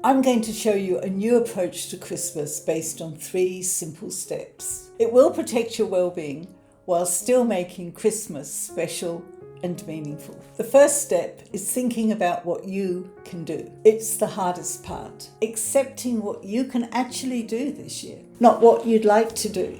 I'm going to show you a new approach to Christmas based on 3 simple steps. It will protect your well-being while still making Christmas special and meaningful. The first step is thinking about what you can do. It's the hardest part. Accepting what you can actually do this year. Not what you'd like to do,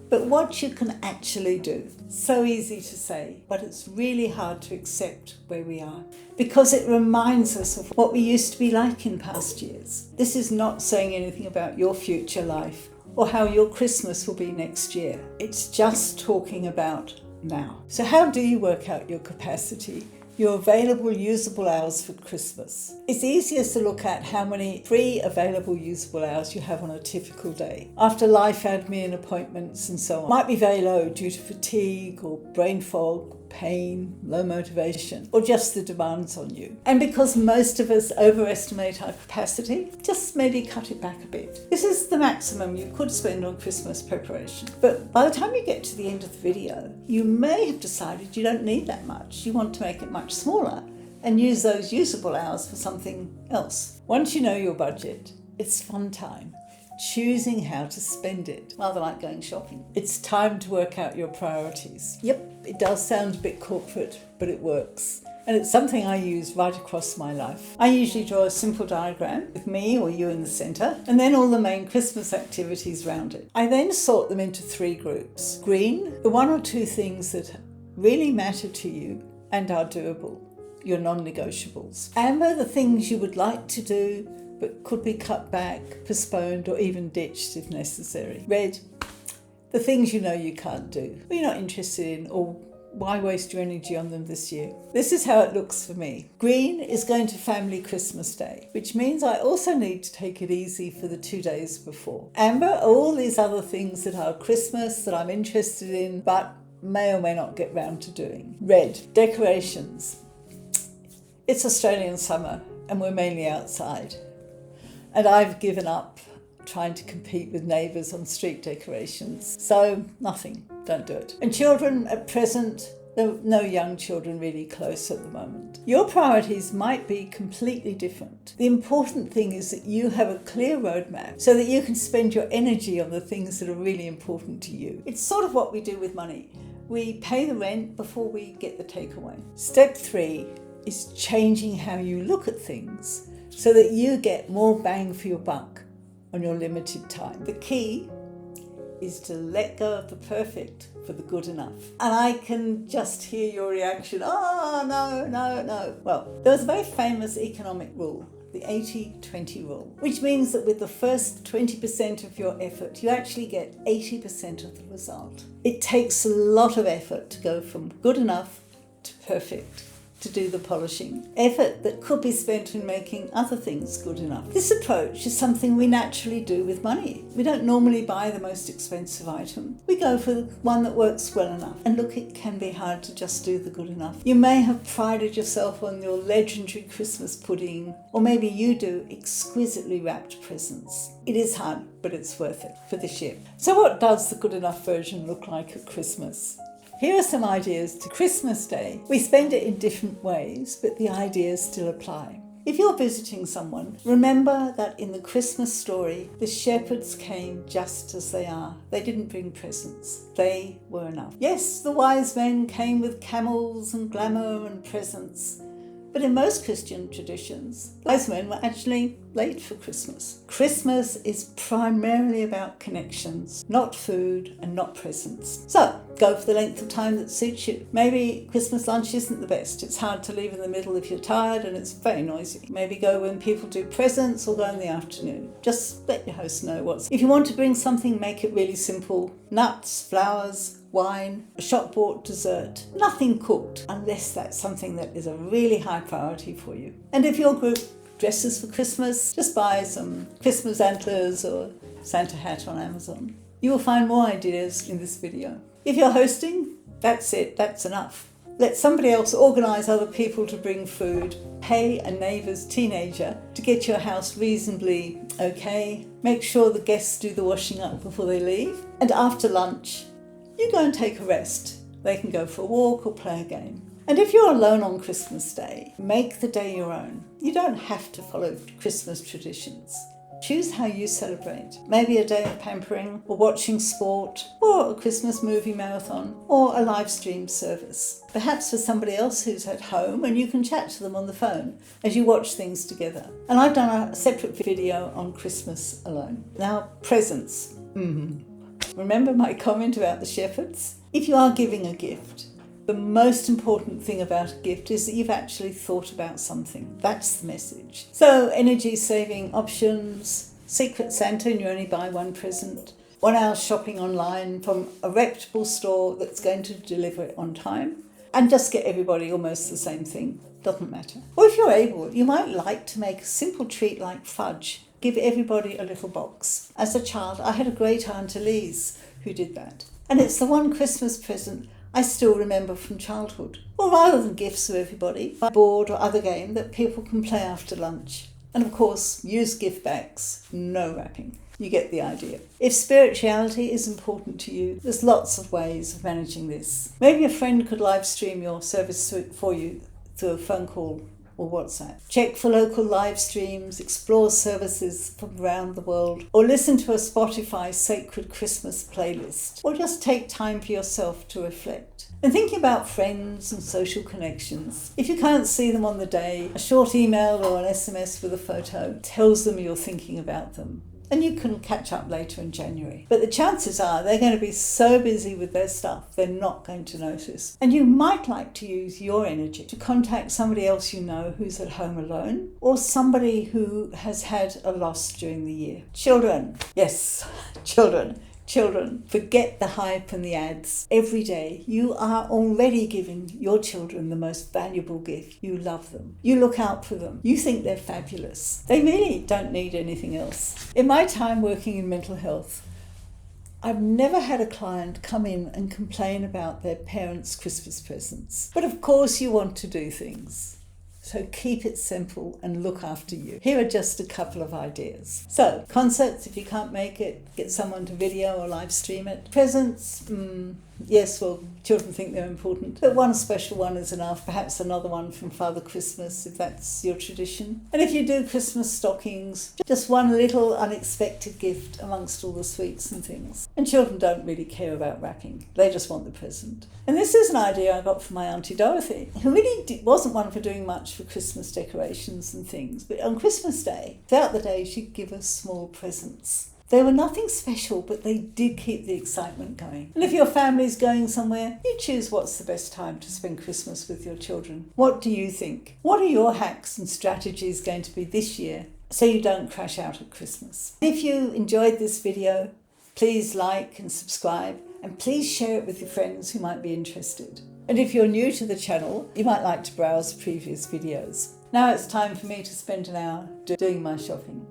but what you can actually do. So easy to say, but it's really hard to accept where we are because it reminds us of what we used to be like in past years. This is not saying anything about your future life or how your Christmas will be next year. It's just talking about now. So how do you work out your capacity, your available usable hours for Christmas? It's easiest to look at how many free available usable hours you have on a typical day. After life admin, appointments and so on, might be very low due to fatigue or brain fog, pain, low motivation, or just the demands on you. And because most of us overestimate our capacity, just maybe cut it back a bit. This is the maximum you could spend on Christmas preparation. But by the time you get to the end of the video, you may have decided you don't need that much. You want to make it much smaller and use those usable hours for something else. Once you know your budget, it's fun time. Choosing how to spend it, rather like going shopping. It's time to work out your priorities. Yep, it does sound a bit corporate, but it works. And it's something I use right across my life. I usually draw a simple diagram with me or you in the centre, and then all the main Christmas activities around it. I then sort them into 3 groups. Green, the 1 or 2 things that really matter to you and are doable, your non-negotiables. Amber, the things you would like to do, but could be cut back, postponed, or even ditched if necessary. Red, the things you know you can't do, or you're not interested in, or why waste your energy on them this year? This is how it looks for me. Green is going to family Christmas Day, which means I also need to take it easy for the 2 days before. Amber are all these other things that are Christmas that I'm interested in, but may or may not get round to doing. Red, decorations. It's Australian summer and we're mainly outside. And I've given up trying to compete with neighbours on street decorations. So nothing, don't do it. And children at present, there are no young children really close at the moment. Your priorities might be completely different. The important thing is that you have a clear roadmap so that you can spend your energy on the things that are really important to you. It's sort of what we do with money. We pay the rent before we get the takeaway. Step 3 is changing how you look at things so that you get more bang for your buck on your limited time. The key is to let go of the perfect for the good enough. And I can just hear your reaction, oh, no. Well, there was a very famous economic rule, the 80-20 rule, which means that with the first 20% of your effort, you actually get 80% of the result. It takes a lot of effort to go from good enough to perfect, to do the polishing. Effort that could be spent in making other things good enough. This approach is something we naturally do with money. We don't normally buy the most expensive item. We go for the one that works well enough. And look, it can be hard to just do the good enough. You may have prided yourself on your legendary Christmas pudding, or maybe you do exquisitely wrapped presents. It is hard, but it's worth it for this year. So what does the good enough version look like at Christmas? Here are some ideas to Christmas Day. We spend it in different ways, but the ideas still apply. If you're visiting someone, remember that in the Christmas story, the shepherds came just as they are. They didn't bring presents. They were enough. Yes, the wise men came with camels and glamour and presents. But in most Christian traditions, wise men were actually late for Christmas. Christmas is primarily about connections, not food and not presents. So go for the length of time that suits you. Maybe Christmas lunch isn't the best. It's hard to leave in the middle if you're tired and it's very noisy. Maybe go when people do presents or go in the afternoon. Just let your host know what's. If you want to bring something, make it really simple. Nuts, flowers, wine, a shop-bought dessert. Nothing cooked unless that's something that is a really high priority for you. And if your group dresses for Christmas, just buy some Christmas antlers or Santa hat on Amazon. You will find more ideas in this video. If you're hosting, that's it, that's enough. Let somebody else organise other people to bring food. Pay a neighbour's teenager to get your house reasonably okay. Make sure the guests do the washing up before they leave. And after lunch, you go and take a rest. They can go for a walk or play a game. And if you're alone on Christmas Day, make the day your own. You don't have to follow Christmas traditions. Choose how you celebrate. Maybe a day of pampering, or watching sport, or a Christmas movie marathon, or a live stream service. Perhaps for somebody else who's at home and you can chat to them on the phone as you watch things together. And I've done a separate video on Christmas alone. Now, presents. Remember my comment about the shepherds? If you are giving a gift, the most important thing about a gift is that you've actually thought about something. That's the message. So energy saving options, Secret Santa and you only buy one present, 1 hour shopping online from a reputable store that's going to deliver it on time, and just get everybody almost the same thing. Doesn't matter. Or if you're able, you might like to make a simple treat like fudge. Give everybody a little box. As a child, I had a great Aunt Elise who did that. And it's the one Christmas present I still remember from childhood. Or rather than gifts for everybody, a board or other game that people can play after lunch. And of course, use gift bags, no wrapping. You get the idea. If spirituality is important to you, there's lots of ways of managing this. Maybe a friend could live stream your service for you through a phone call or WhatsApp. Check for local live streams, explore services from around the world, or listen to a Spotify sacred Christmas playlist, or just take time for yourself to reflect. And thinking about friends and social connections. If you can't see them on the day, a short email or an SMS with a photo tells them you're thinking about them. And you can catch up later in January. But the chances are they're going to be so busy with their stuff, they're not going to notice. And you might like to use your energy to contact somebody else you know who's at home alone, or somebody who has had a loss during the year. Children. Yes, children. Children, forget the hype and the ads. Every day, you are already giving your children the most valuable gift. You love them. You look out for them. You think they're fabulous. They really don't need anything else. In my time working in mental health, I've never had a client come in and complain about their parents' Christmas presents. But of course you want to do things. So keep it simple and look after you. Here are just a couple of ideas. So, concerts, if you can't make it, get someone to video or live stream it. Presents, yes, well, children think they're important, but one special one is enough. Perhaps another one from Father Christmas, if that's your tradition. And if you do Christmas stockings, just one little unexpected gift amongst all the sweets and things. And children don't really care about wrapping. They just want the present. And this is an idea I got from my Auntie Dorothy, who really wasn't one for doing much for Christmas decorations and things. But on Christmas Day, throughout the day, she'd give us small presents. They were nothing special, but they did keep the excitement going. And if your family's going somewhere, you choose what's the best time to spend Christmas with your children. What do you think? What are your hacks and strategies going to be this year so you don't crash out at Christmas? If you enjoyed this video, please like and subscribe, and please share it with your friends who might be interested. And if you're new to the channel, you might like to browse previous videos. Now it's time for me to spend an hour doing my shopping.